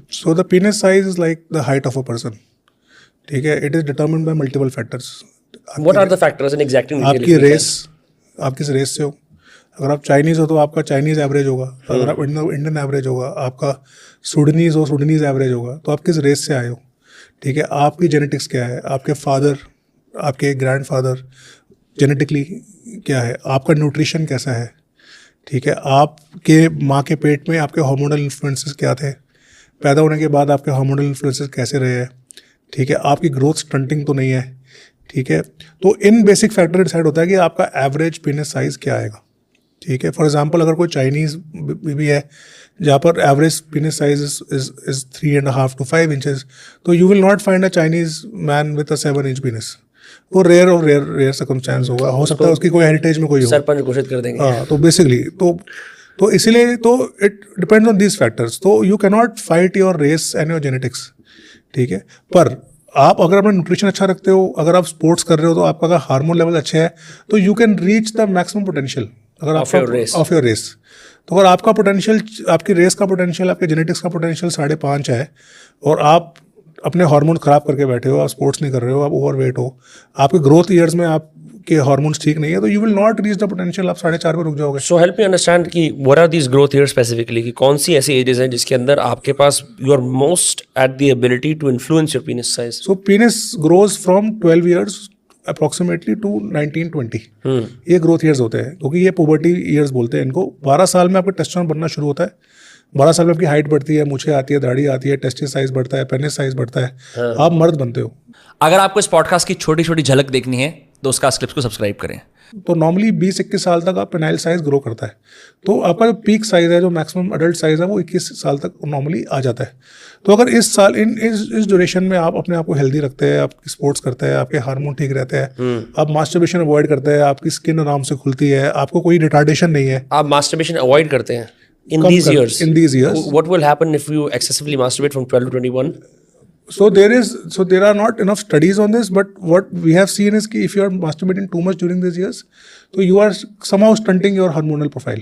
So the penis size is like the height of a person. ठीक है, it is determined by multiple factors. What are the factors in exacting detail? आपकी race, आप किस race से हो? अगर आप चाइनीज़ हो तो आपका चाइनीज़ एवरेज होगा, अगर आप इंडियन एवरेज होगा, आपका सूडनीज़ हो सूडनीज़ एवरेज होगा, तो आप किस रेस से आए हो, ठीक है, आपकी जेनेटिक्स क्या है, आपके फादर, आपके ग्रैंडफादर जेनेटिकली क्या है, आपका न्यूट्रिशन कैसा है, ठीक है, आपके माँ के पेट में आपके हार्मोनल इन्फ्लुएंसेस क्या थे, पैदा होने के बाद आपके हार्मोनल इन्फ्लुएंसेस कैसे रहे हैं, ठीक है, आपकी ग्रोथ स्टंटिंग तो नहीं है, ठीक है, तो इन बेसिक फैक्टर डिसाइड होता है कि आपका एवरेज पेनिस साइज़ क्या आएगा, ठीक है। फॉर एग्जांपल अगर कोई चाइनीज़ भी है जहाँ पर average penis size is 3.5 to 5 inches, तो you will not find a Chinese man with a 7 inch penis. वो रेयर और रेयर सर्कमस्टेंस होगा, हो सकता है उसकी कोई हेरिटेज में कोई हो, सरपंच घोषित कर देंगे। हाँ, तो बेसिकली तो इसीलिए तो it depends on these factors. तो you can not fight your race and your genetics, ठीक है। पर आप अगर अपना न्यूट्रिशन अच्छा रखते हो, अगर आप स्पोर्ट्स कर रहे हो, तो आपका अगर हार्मोन लेवल अच्छे है तो you can reach the maximum potential अगर ऑफ योर रेस। तो अगर आपका पोटेंशियल, आपकी रेस का पोटेंशियल, आपके जेनेटिक्स का पोटेंशियल 5.5 है और आप अपने हार्मोन ख़राब करके बैठे हो, आप स्पोर्ट्स नहीं कर रहे हो, आप ओवरवेट हो, आपके ग्रोथ ईयर्स में आपके हार्मोन्स ठीक नहीं है, तो you will not reach the potential, आप 4.5 पे रुक जाओगे। सो हेल्प मी अंडरस्टैंड कि what are these growth years specifically, कि कौन सी ऐसी एजेस हैं जिसके अंदर आपके पास you are most at the ability to influence your penis size. So penis grows from 12 years approximately to 19-20, ये ग्रोथ ईयर्स होते हैं, क्योंकि ये पुबर्टी ईयर्स बोलते हैं इनको। 12 साल में आपका टेस्टोस्टेरोन बनना शुरू होता है, 12 साल में आपकी हाइट बढ़ती है, मूछें आती है, दाढ़ी आती है, टेस्टिस साइज बढ़ता है, पेनिस साइज बढ़ता है, आप मर्द बनते हो। अगर आपको इस पॉडकास्ट की छोटी छोटी झलक देखनी है तो उसका क्लिप्स को सब्सक्राइब करें। तो नॉर्मली 20-21 साल तक आप पेनाइल साइज ग्रो करता है, तो आपका जो पीक साइज है, जो मैक्सिमम अडल्ट साइज है, वो 21 साल तक नॉर्मली आ जाता है। तो अगर इस साल इस ड्यूरेशन में आप अपने आप को हेल्दी रखते हैं, आप स्पोर्ट्स करते हैं, आपके हार्मोन ठीक रहते हैं, आप मास्टरबेशन अवॉइड करते हैं, आपकी स्किन आराम से खुलती है, आपको कोई रिटार्डेशन नहीं है, आप मास्टरबेशन अवॉइड करते हैं in these years, what will happen if you excessively masturbate from 12 to 21? So there are not enough studies on this, but what we have seen is कि if you are masturbating too much during these years, so you are somehow stunting your hormonal profile.